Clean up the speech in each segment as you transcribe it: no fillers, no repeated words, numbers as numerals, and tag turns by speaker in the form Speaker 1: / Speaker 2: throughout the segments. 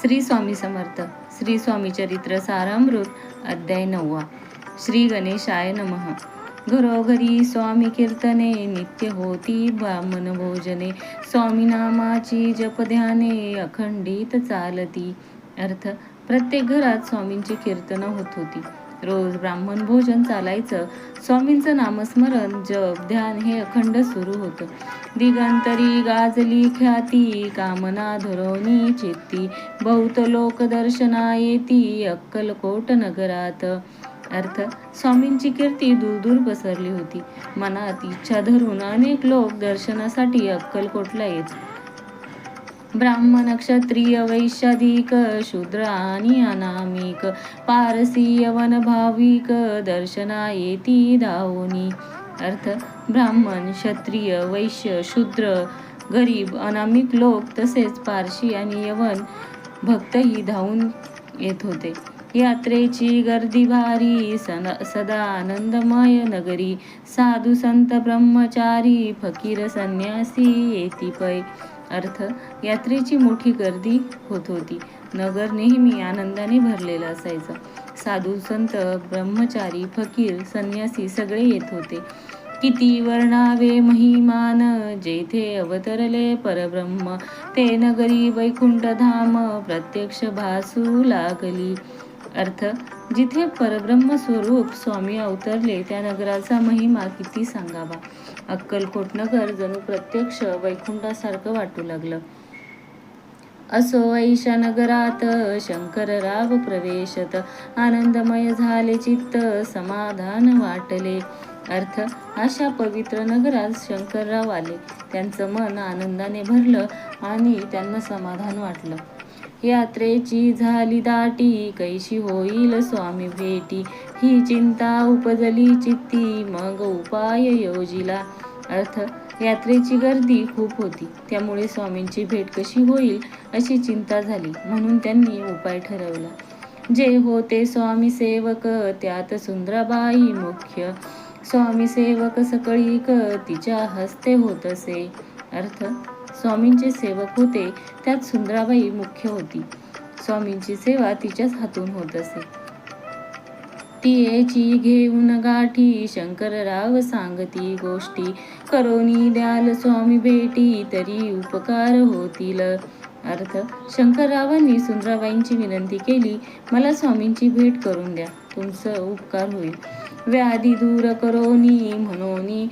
Speaker 1: श्री स्वामी समर्थ. श्री स्वामी चरित्र सारामृत अध्याय 9. श्री गणेशाय नमः. घरोघरी स्वामी कीर्तने, नित्य होती ब्राह्मण भोजने. स्वामी नामाची जप ध्याने, अखंडित चालती. अर्थ: प्रत्येक घरात स्वामींची कीर्तन होत होती. रोज ब्राह्मण भोजन चालायचं. स्वामींचं नामस्मरण, जप, ध्यान हे अखंड सुरू होतं. दिगंतरी गाजली ख्याती, कामना धरोनी चित्ती. बहुत लोक दर्शना येती, अक्कलकोट नगरात. अर्थ: स्वामींची कीर्ती दूर पसरली होती. मनात इच्छा धरून अनेक लोक दर्शनासाठी अक्कलकोटला येत. ब्राह्मण, क्षत्रिय, वैश्याधिक, शूद्र आणि अनामिक, पारसी, यवन, भाविक दर्शना येती धावोनी. अर्थ: ब्राह्मण, क्षत्रिय, वैश्य, शूद्र, गरीब, अनामिक लोक तसेच पारशी आणि यवन भक्तही धावून येत होते. यात्रेची गर्दी भारी, सदा आनंदमय नगरी. साधू, संत, ब्रह्मचारी, फकीर, संन्यासी येती पै. अर्थ: यात्रेची मोठी गर्दी होत होती. नगर नेहमी आनंदाने भरलेलं असायचं. साधू, संत, ब्रह्मचारी, फकीर, संन्यासी सगळे येत होते. किती वर्णावे महिमान, जेथे अवतरले परब्रह्म. ते नगरी वैकुंठ धाम, प्रत्यक्ष भासू लागली. अर्थ: जिथे परब्रह्म स्वरूप स्वामी अवतरले त्या नगराचा महिमा किती सांगावा. अक्कलकोट नगर जणू प्रत्यक्ष वैकुंठासारखं वाटू लागलं. असो ऐशा नगरात शंकरराव प्रवेशत, आनंदमय झाले चित्त, समाधान वाटले. अर्थ: अशा पवित्र नगरात शंकरराव आले. त्यांचं मन आनंदाने भरलं आणि त्यांना समाधान वाटलं. यात्रेची झाली दाटी, कैशी होईल स्वामी भेटी. ही चिंता उपजली चित्ती, मग उपाय योजिला. अर्थ: यात्रेची गर्दी खूप होती, त्यामुळे स्वामींची भेट कशी होईल अशी चिंता झाली. म्हणून त्यांनी उपाय ठरवला. जे होते स्वामी सेवक, त्यात सुंदराबाई मुख्य. स्वामी सेवक सकळीक, तिच्या हस्ते होत असे. अर्थ: स्वामींचे सेवक होते, त्यात सुंदराबाई मुख्य होती. स्वामींची सेवा तिच्याच हातून होत असे. तियेची घेऊन गाठी, शंकरराव सांगती गोष्टी. करोनी द्याल स्वामी भेटी, तरी उपकार होतील. अर्थ: शंकररावांनी सुंदराबाईंची विनंती केली, मला स्वामींची भेट करून द्या, तुमचं उपकार होईल. व्याधी दूर करोनी, म्हणोनी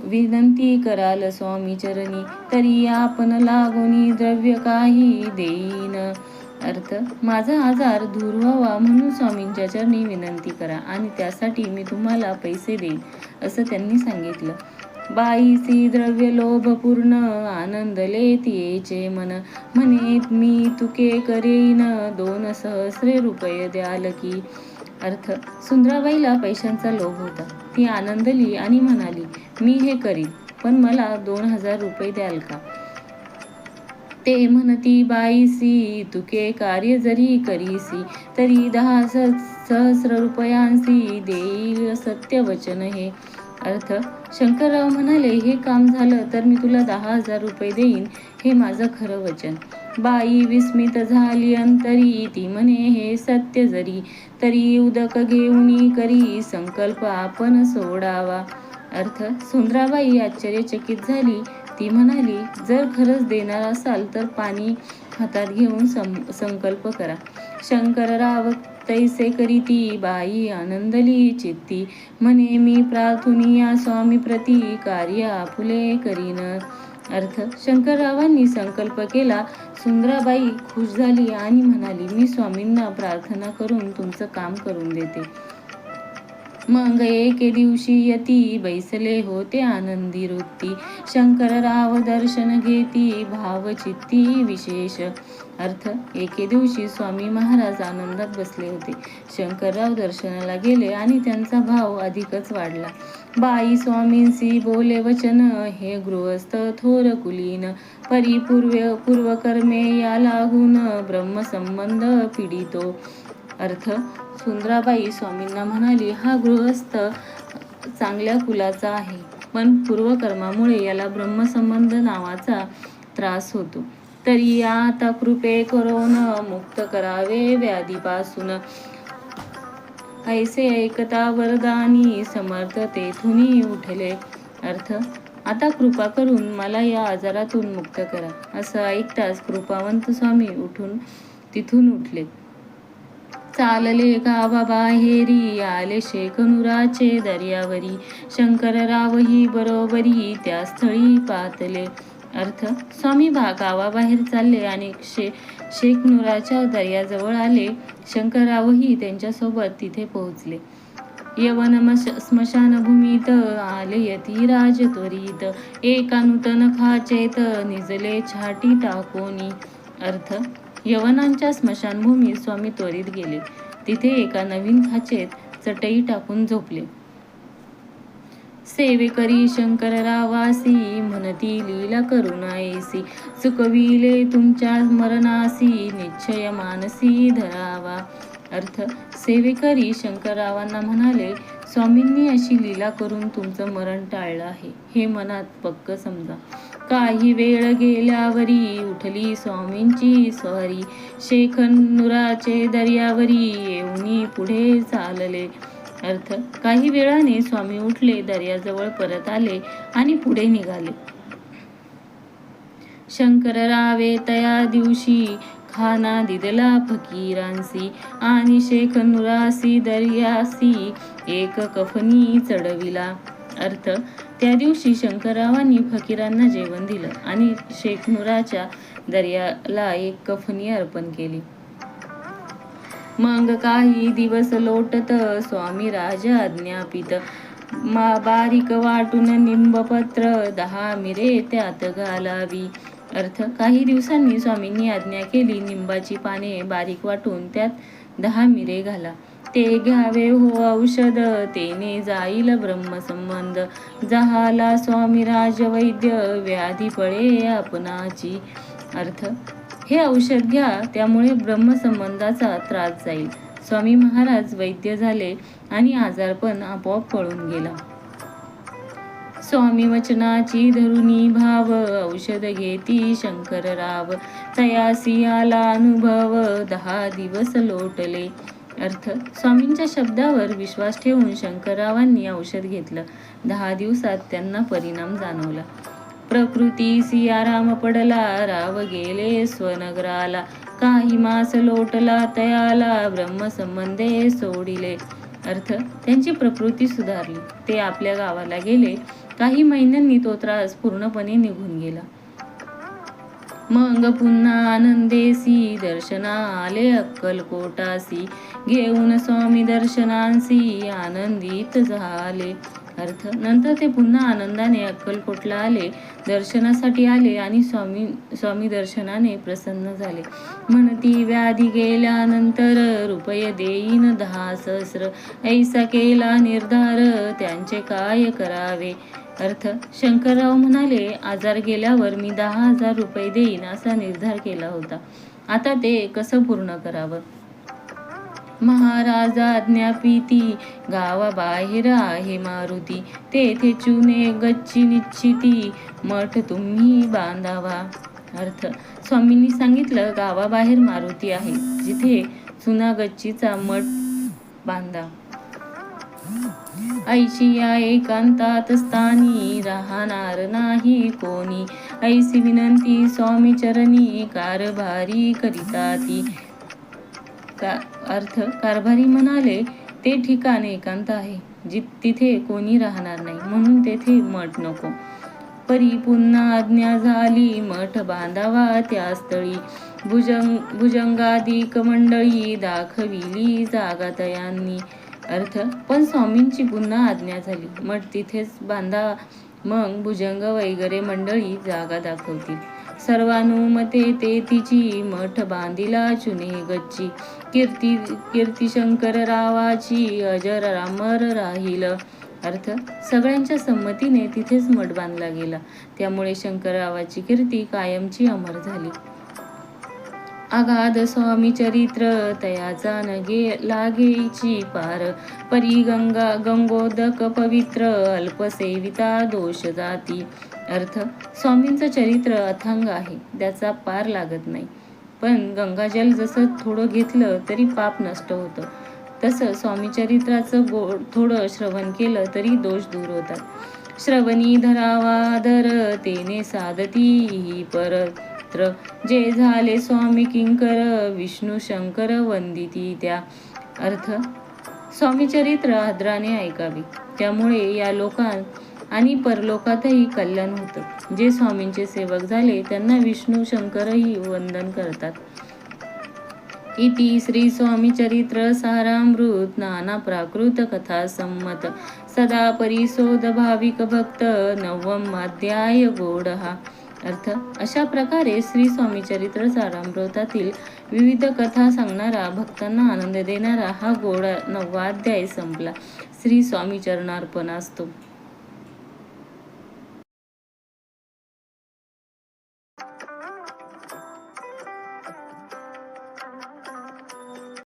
Speaker 1: विनंती कराल स्वामी चरणी. तरी आपण लागोनी द्रव्य काही देईन. अर्थ: माझा आजार दूर व्हावा म्हणून स्वामींच्या चरणी विनंती करा आणि त्यासाठी मी तुम्हाला पैसे देईन, असं त्यांनी सांगितलं. बाईसी द्रव्य लोभ पूर्ण, आनंदले तियेचे मन. म्हणे मी तुके करेन, 2 सहस्र रुपये द्याल की. अर्थ: सुंदराबाईला पैशांचा लोभ होता. ती आनंदली आणि म्हणाली, मी हे करीन, पण मला 2000 रुपये द्याल का. ते म्हणती बाईसी, तुके कार्य जरी करीसी, तरी 10 सहस्र रुपयांसी देईल सत्य वचन हे. अर्थ: शंकरराव म्हणाले, हे काम झालं तर मी तुला 10,000 रुपये देईन, हे माझं खरं वचन. बाई विस्मित झाली अंतरी, ती म्हणे हे सत्य जरी, तरी उदक घेऊनी करी संकल्प आपण सोडावा. अर्थ: सुंदराबाई आश्चर्यचकित झाली. ती म्हणाली, जर खरंच देणार असाल तर पाणी हातात घेऊन संकल्प करा. शंकरराव तैसे करीती, बाई आनंदली चित्ती. म्हणे मी प्रार्थुनिया स्वामी प्रती, कार्य आपुले करीन. अर्थ: शंकररावांनी संकल्प केला. सुंदराबाई खुश झाली आणि म्हणाली, मी स्वामींना प्रार्थना करून तुमचं काम करून देते. मग एके दिवशी यती बैसले होते आनंदी वृत्ती. शंकरराव दर्शन घेती, भावचित्ती विशेष. अर्थ: एके दिवशी स्वामी महाराज आनंदात बसले होते. शंकरराव दर्शनाला गेले आणि त्यांचा भाव अधिकच वाढला. बाई स्वामींसी बोले वचन, हे गृहस्थ थोर कुलीन. पूर्वकर्मे या लागून, ब्रह्मसंबंध पिडितो. अर्थ: सुंदराबाई स्वामींना म्हणाली, हा गृहस्थ चांगल्या कुलाचा आहे, पण पूर्वकर्मामुळे याला ब्रह्मसंबंध नावाचा त्रास होतो. तरी आता कृपे करून मुक्त करावे व्याधीपासून. ऐसे ऐकता वरदानी समर्थ तेथुनी उठले. अर्थ, आता कृपा करून मला या आजारातून मुक्त करा. असं ऐकताच कृपावंत स्वामी उठून तिथून उठले. चालले गावा बाहेरी आले शेखनुराचे दर्यावरी. शंकररावही बरोबरी त्या स्थळी पातले. अर्थ, स्वामी गावाबाहेर चालले आणि शेखनुराच्या दर्याजवळ आले. शंकररावही त्यांच्यासोबत तिथे पोहोचले. यवन स्मशानभूमीत आले यतिराज त्वरित. एका नूतन खाचेत निजले छाटी टाकोनी. अर्थ, यवनांच्या स्मशानभूमीत स्वामी त्वरित गेले. तिथे एका नवीन खाचेत चटई टाकून झोपले. सेवेकरी शंकररावासी म्हणती लीला करुणायसी. चुकविले तुमच्या मरणासी निश्चय मानसी धरावा. अर्थ, सेवेकरी शंकररावांना म्हणाले, स्वामींनी अशी लीला करून तुमचं मरण टाळलं आहे, हे मनात पक्क समजा. काही वेळ गेल्यावरी उठली स्वामींची स्वारी. शेखनुराचे दर्यावरी येऊनी पुढे चालले. अर्थ, काही वेळाने स्वामी उठले, दर्याजवळ परत आले आणि पुढे निघाले. शंकररावे तया दिवशी खाना दिदला फकीरांसी. आणि शेखनुरासी दर्यासी एक कफनी चढविला. अर्थ, त्या दिवशी शंकररावांनी फकीरांना जेवण दिलं आणि शेखनुराच्या दर्याला एक कफनी अर्पण केली. मग काही दिवस लोटत स्वामी राजा आज्ञापित. बारीक वाटून निंबपत्र 10 मिरे त्यात घालावी. अर्थ, काही दिवसांनी स्वामींनी आज्ञा केली, निंबाची पाने बारीक वाटून त्यात 10 मिरे घाला. ते घ्यावे हो औषध, तेने जाईल ब्रह्मसंबंध. जहाला स्वामी राजवैद्य व्याधी पळे आपणाची. अर्थ, हे औषध घ्या, त्यामुळे ब्रह्मसंबंधाचा त्रास जाईल. स्वामी महाराज वैद्य झाले आणि आजारपण आपोआप पळून गेला. स्वामी वचनाची धरुनी भाव, औषध घेती शंकरराव. तयासी आला अनुभव, 10 दिवस लोटले. अर्थ, स्वामींच्या शब्दावर विश्वास ठेवून शंकररावांनी औषध घेतलं. 10 दिवसात त्यांना परिणाम जाणवला. प्रकृतीसी आराम पडला, राव गेले स्वनगराला. काही मास लोटला तयाला, ब्रह्मसंबंधे सोडिले. अर्थ, त्यांची प्रकृती सुधारली. ते आपल्या गावाला गेले. काही महिन्यांनी तो त्रास पूर्णपणे निघून गेला. मग पुन्हा आनंदेसी दर्शना आले अक्कलकोटासी. घेऊन स्वामी दर्शनांसी आनंदित झाले. अर्थ, नंतर ते पुन्हा आनंदाने अक्कलकोटला आले. दर्शनासाठी आले आणि स्वामी दर्शनाने प्रसन्न झाले. म्हणती व्याधी गेल्यानंतर रुपये देईन 10 सहस्र. ऐसा केला निर्धार, त्यांचे काय करावे. अर्थ, शंकरराव म्हणाले, आजार गेल्यावर मी 10,000 रुपये देईन असा निर्धार केला होता. आता ते कसं पूर्ण करावं. महाराजा आज्ञापिती गावाबाहेर आहे मारुती. तेथे चुने गच्ची निश्चिती, मठ तुम्ही बांधावा. अर्थ, स्वामींनी सांगितलं, गावाबाहेर मारुती आहे, जिथे चुना गच्चीचा मठ बांधा. ऐशी या एकांतात स्थानी राहणार नाही कोणी. ऐसी विनंती स्वामी चरणी कारभारी करिता ती. अर्थ, कारभारी म्हणाले, ते ठिकाण एकांत आहे, तिथे कोणी राहणार नाही, म्हणून तेथे मठ नको. परी पुन्हा आज्ञा झाली, मठ बांधावा त्या स्थळी. भुजंगाधिक मंडळी दाखविली जागा तयांनी. अर्थ, पण स्वामींची पुन्हा आज्ञा झाली, मठ तिथेच बांधा. मग भुजंग वगैरे मंडळी जागा दाखवतील. सर्वानुमते ते तिची मठ बांधिला चुने गच्ची. कीर्ती शंकररावाची अजर अमर राहील. अर्थ, सगळ्यांच्या संमतीने तिथेच मठ बांधला गेला. त्यामुळे शंकररावाची कीर्ती कायमची अमर झाली. अगाध स्वामी चरित्र तयाचा नगे लागेची पार. परी गंगोदक पवित्र अल्पसेविता दोष जाती. अर्थ, स्वामींचं चरित्र अथांग आहे, त्याचा पार लागत नाही. पण गंगाजल जसं थोडं घेतलं तरी पाप नष्ट होतं, तसं स्वामी चरित्राचं गोड थोडं श्रवण केलं तरी दोष दूर होतात. श्रवणी धरावा धर तेने साधती ही परत्र, जे झाले स्वामी किंकर विष्णू शंकर वंदिती त्या. अर्थ, स्वामी चरित्र आदराने ऐकावी, त्यामुळे या लोकात आणि परलोकातही कल्याण होतं. जे स्वामींचे सेवक झाले त्यांना विष्णू शंकरही वंदन करतात. इति श्री स्वामी चरित्र सारामृत नाना प्राकृत कथा संमत सदा परिशोध भाविक भक्त नवम अध्याय गोडहा. अर्थ, अशा प्रकारे श्री स्वामी चरित्र सारामृतातील विविध कथा सांगणारा, भक्तांना आनंद देणारा हा गोड 9वा अध्याय संपला. श्री स्वामी चरणार्पण असतो.